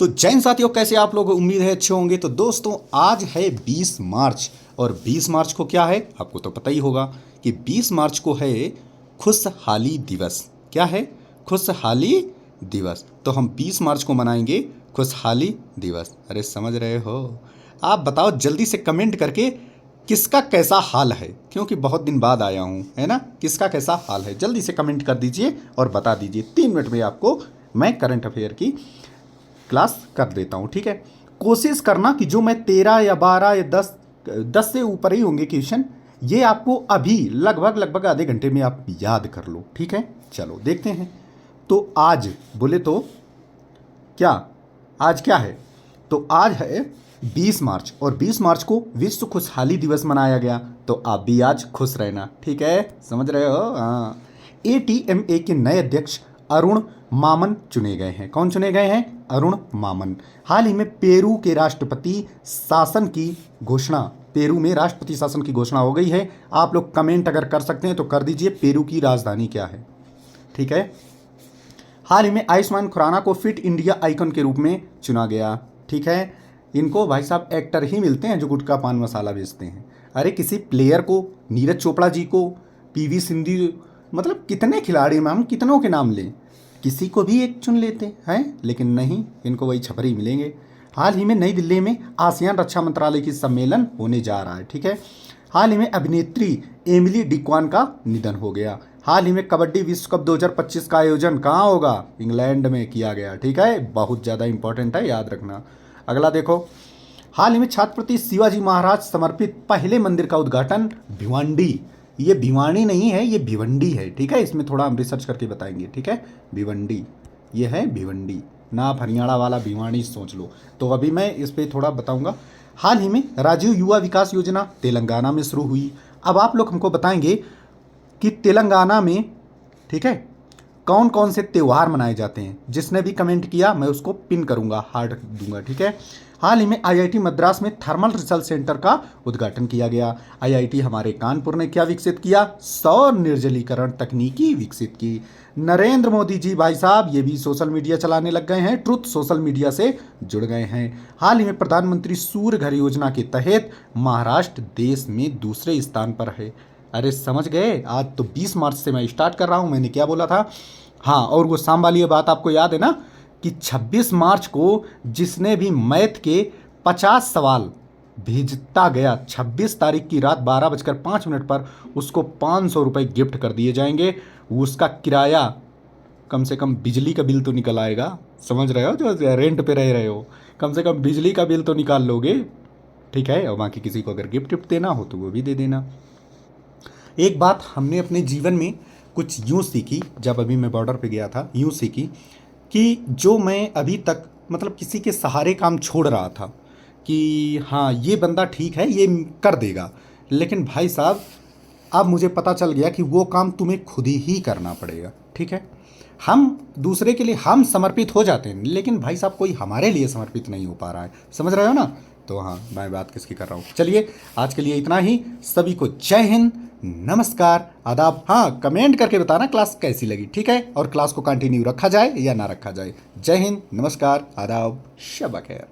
तो जय हिंद साथियों, कैसे आप लोग? उम्मीद है अच्छे होंगे। तो दोस्तों आज है 20 मार्च और 20 मार्च को क्या है आपको तो पता ही होगा कि 20 मार्च को है खुशहाली दिवस। क्या है? खुशहाली दिवस। तो हम 20 मार्च को मनाएंगे खुशहाली दिवस। अरे समझ रहे हो? आप बताओ जल्दी से कमेंट करके किसका कैसा हाल है, क्योंकि बहुत दिन बाद आया हूँ, है ना। किसका कैसा हाल है जल्दी से कमेंट कर दीजिए और बता दीजिए। 3 मिनट में आपको मैं करंट अफेयर की क्लास कर देता हूँ, ठीक है। कोशिश करना कि जो मैं 13 या 12 या 10 से ऊपर ही होंगे क्वेश्चन, ये आपको अभी लगभग आधे घंटे में आप याद कर लो, ठीक है। चलो देखते हैं। तो आज बोले तो क्या, आज क्या है? तो आज है 20 मार्च और 20 मार्च को विश्व खुशहाली दिवस मनाया गया। तो आप भी आज खुश रहना, ठीक है। समझ रहे हो? हाँ। ATMA के नए अध्यक्ष अरुण मामन चुने गए हैं। कौन चुने गए हैं? अरुण मामन। हाल ही में पेरू के राष्ट्रपति शासन की घोषणा, पेरू में राष्ट्रपति शासन की घोषणा हो गई है। आप लोग कमेंट अगर कर सकते हैं तो कर दीजिए, पेरू की राजधानी क्या है, ठीक है। हाल ही में आयुष्मान खुराना को फिट इंडिया आइकन के रूप में चुना गया, ठीक है। इनको भाई साहब एक्टर ही मिलते हैं जो गुटखा पान मसाला बेचते हैं। अरे किसी प्लेयर को, नीरज चोपड़ा जी को, PV सिंधु, मतलब कितने खिलाड़ी में हम कितनों के नाम लें, किसी को भी एक चुन लेते हैं, लेकिन नहीं, इनको वही छपरी मिलेंगे। हाल ही में नई दिल्ली में आसियान रक्षा मंत्रालय की सम्मेलन होने जा रहा है, ठीक है। हाल ही में अभिनेत्री एमिली डिक्वान का निधन हो गया। हाल ही में कबड्डी विश्व कप 2025 का आयोजन कहाँ होगा? इंग्लैंड में किया गया, ठीक है। बहुत ज़्यादा इंपॉर्टेंट है, याद रखना। अगला देखो, हाल ही में छत्रपति शिवाजी महाराज समर्पित पहले मंदिर का उद्घाटन भिवंडी, ये भिवानी नहीं है, ये भिवंडी है, ठीक है। इसमें थोड़ा हम रिसर्च करके बताएंगे, ठीक है। भिवंडी, ये है भिवंडी, ना आप हरियाणा वाला भिवानी सोच लो। तो अभी मैं इस पर थोड़ा बताऊंगा। हाल ही में राजीव युवा विकास योजना तेलंगाना में शुरू हुई। अब आप लोग हमको बताएंगे कि तेलंगाना में, ठीक है, कौन कौन से त्यौहार मनाए जाते हैं। जिसने भी कमेंट किया मैं उसको पिन करूंगा, हार्ट दूंगा, ठीक है। हाल ही में IIT मद्रास में थर्मल रिसर्च सेंटर का उद्घाटन किया गया। IIT हमारे कानपुर ने क्या विकसित किया? सौर निर्जलीकरण तकनीकी विकसित की। नरेंद्र मोदी जी भाई साहब ये भी सोशल मीडिया चलाने लग गए हैं, ट्रुथ सोशल मीडिया से जुड़ गए हैं। हाल ही में प्रधानमंत्री सूर्य घर योजना के तहत महाराष्ट्र देश में दूसरे स्थान पर है। अरे समझ गए? आज तो 20 मार्च से मैं स्टार्ट कर रहा हूँ, मैंने क्या बोला था। हाँ, और वो शाम वाली बात आपको याद है ना कि 26 मार्च को जिसने भी मैथ के 50 सवाल भेजता गया, 26 तारीख की रात 12:05 पर उसको 500 रुपये गिफ्ट कर दिए जाएंगे। उसका किराया, कम से कम बिजली का बिल तो निकल आएगा। समझ रहे हो? जो रेंट पे रह रहे हो, कम से कम बिजली का बिल तो निकाल लोगे, ठीक है। और बाकी किसी को अगर गिफ्ट देना हो तो वो भी दे देना। एक बात हमने अपने जीवन में कुछ यूँ सीखी, जब अभी मैं बॉर्डर पे गया था, यूँ सीखी कि जो मैं अभी तक मतलब किसी के सहारे काम छोड़ रहा था कि हाँ ये बंदा ठीक है, ये कर देगा, लेकिन भाई साहब अब मुझे पता चल गया कि वो काम तुम्हें खुद ही करना पड़ेगा, ठीक है। हम दूसरे के लिए हम समर्पित हो जाते हैं, लेकिन भाई साहब कोई हमारे लिए समर्पित नहीं हो पा रहा है। समझ रहे हो ना? तो हाँ, मैं बात किसकी कर रहा हूँ। चलिए आज के लिए इतना ही। सभी को जय हिंद, नमस्कार, आदाब। हाँ, कमेंट करके बताना क्लास कैसी लगी, ठीक है। और क्लास को कंटिन्यू रखा जाए या ना रखा जाए। जय हिंद, नमस्कार, आदाब, शब खैर।